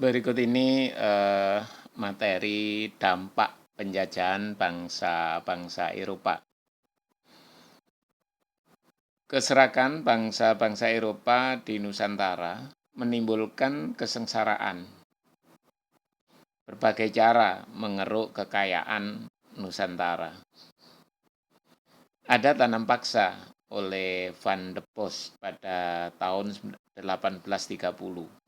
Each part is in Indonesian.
Berikut ini materi dampak penjajahan bangsa-bangsa Eropa. Keserakan bangsa-bangsa Eropa di Nusantara menimbulkan kesengsaraan. Berbagai cara mengeruk kekayaan Nusantara. Ada tanam paksa oleh Van de Bos pada tahun 1830.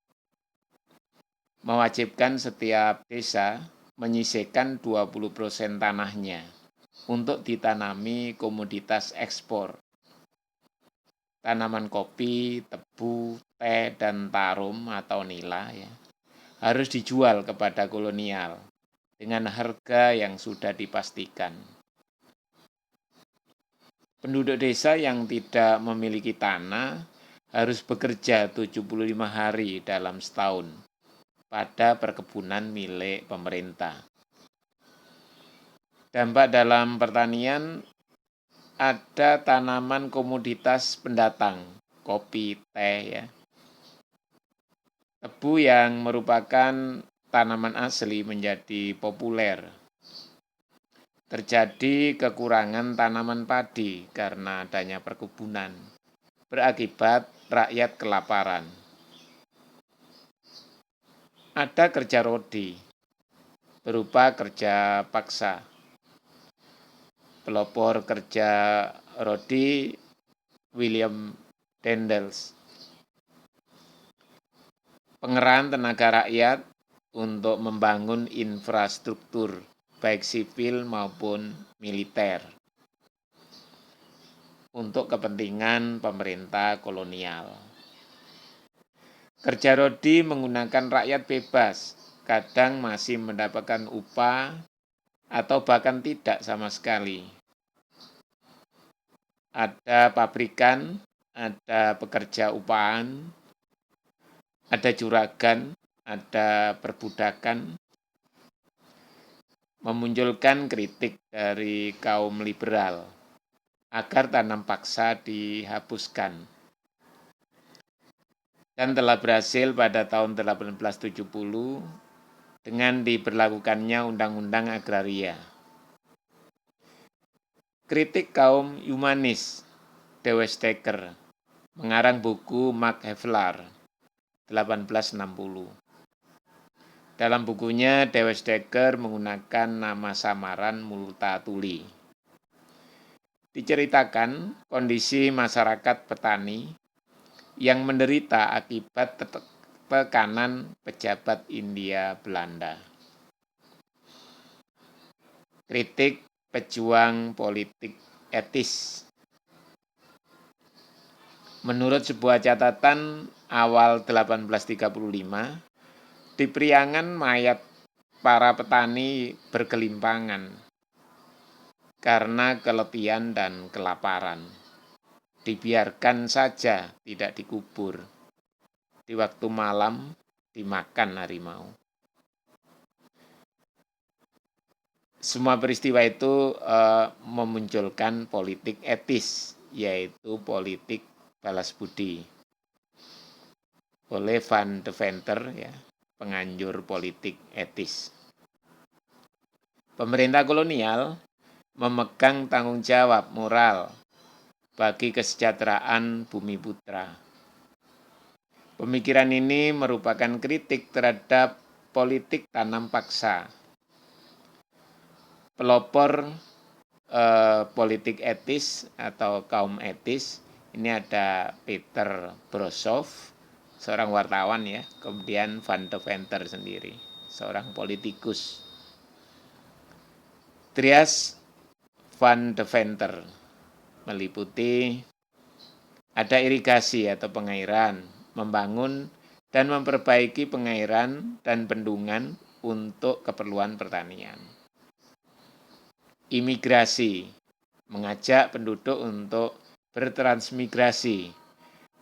Mewajibkan setiap desa menyisihkan 20% tanahnya untuk ditanami komoditas ekspor. Tanaman kopi, tebu, teh, dan tarum atau nila harus dijual kepada kolonial dengan harga yang sudah dipastikan. Penduduk desa yang tidak memiliki tanah harus bekerja 75 hari dalam setahun pada perkebunan milik pemerintah. Dampak dalam pertanian ada tanaman komoditas pendatang, kopi, teh Tebu yang merupakan tanaman asli menjadi populer. Terjadi kekurangan tanaman padi karena adanya perkebunan, berakibat rakyat kelaparan. Ada kerja rodi, berupa kerja paksa. Pelopor kerja rodi William Daendels. Pengerahan tenaga rakyat untuk membangun infrastruktur, baik sipil maupun militer, untuk kepentingan pemerintah kolonial. Kerja rodi menggunakan rakyat bebas, kadang masih mendapatkan upah atau bahkan tidak sama sekali. Ada pabrikan, ada pekerja upahan, ada juragan, ada perbudakan, memunculkan kritik dari kaum liberal agar tanam paksa dihapuskan. Dan telah berhasil pada tahun 1870 dengan diberlakukannya Undang-Undang Agraria. Kritik kaum humanis, De Westdekker, mengarang buku Max Havelaar 1860. Dalam bukunya, De Westdekker menggunakan nama samaran Multatuli. Diceritakan kondisi masyarakat petani yang menderita akibat tekanan pejabat Hindia Belanda. Kritik pejuang politik etis. Menurut sebuah catatan awal 1835, di Priangan mayat para petani bergelimpangan karena keletihan dan kelaparan. Dibiarkan saja, tidak dikubur. Di waktu malam dimakan harimau. Semua peristiwa itu memunculkan politik etis, yaitu politik balas budi. Oleh Van de Venter, penganjur politik etis. Pemerintah kolonial memegang tanggung jawab moral bagi kesejahteraan bumi putra. Pemikiran ini merupakan kritik terhadap politik tanam paksa. Pelopor politik etis atau kaum etis, ini ada Peter Brossow, seorang wartawan kemudian Van de Venter sendiri, seorang politikus. Trias Van de Venter meliputi ada irigasi atau pengairan, membangun dan memperbaiki pengairan dan bendungan untuk keperluan pertanian. Imigrasi, mengajak penduduk untuk bertransmigrasi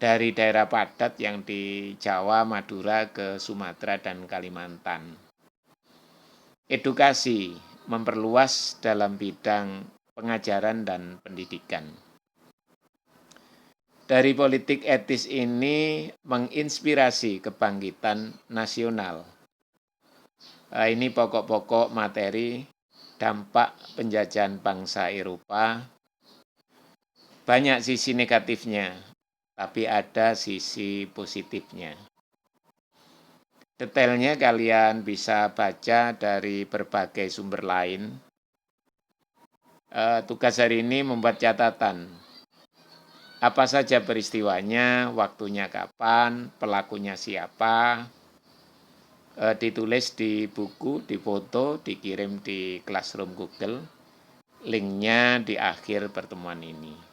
dari daerah padat yang di Jawa, Madura ke Sumatera dan Kalimantan. Edukasi, memperluas dalam bidang pengajaran dan pendidikan. Dari politik etis ini menginspirasi kebangkitan nasional Ini pokok-pokok materi dampak penjajahan bangsa Eropa. Banyak sisi negatifnya, tapi ada sisi positifnya. Detailnya kalian bisa baca dari berbagai sumber lain. Tugas hari ini membuat catatan. Apa saja peristiwanya, waktunya kapan, pelakunya siapa, ditulis di buku, difoto, dikirim di Classroom Google. Linknya di akhir pertemuan ini.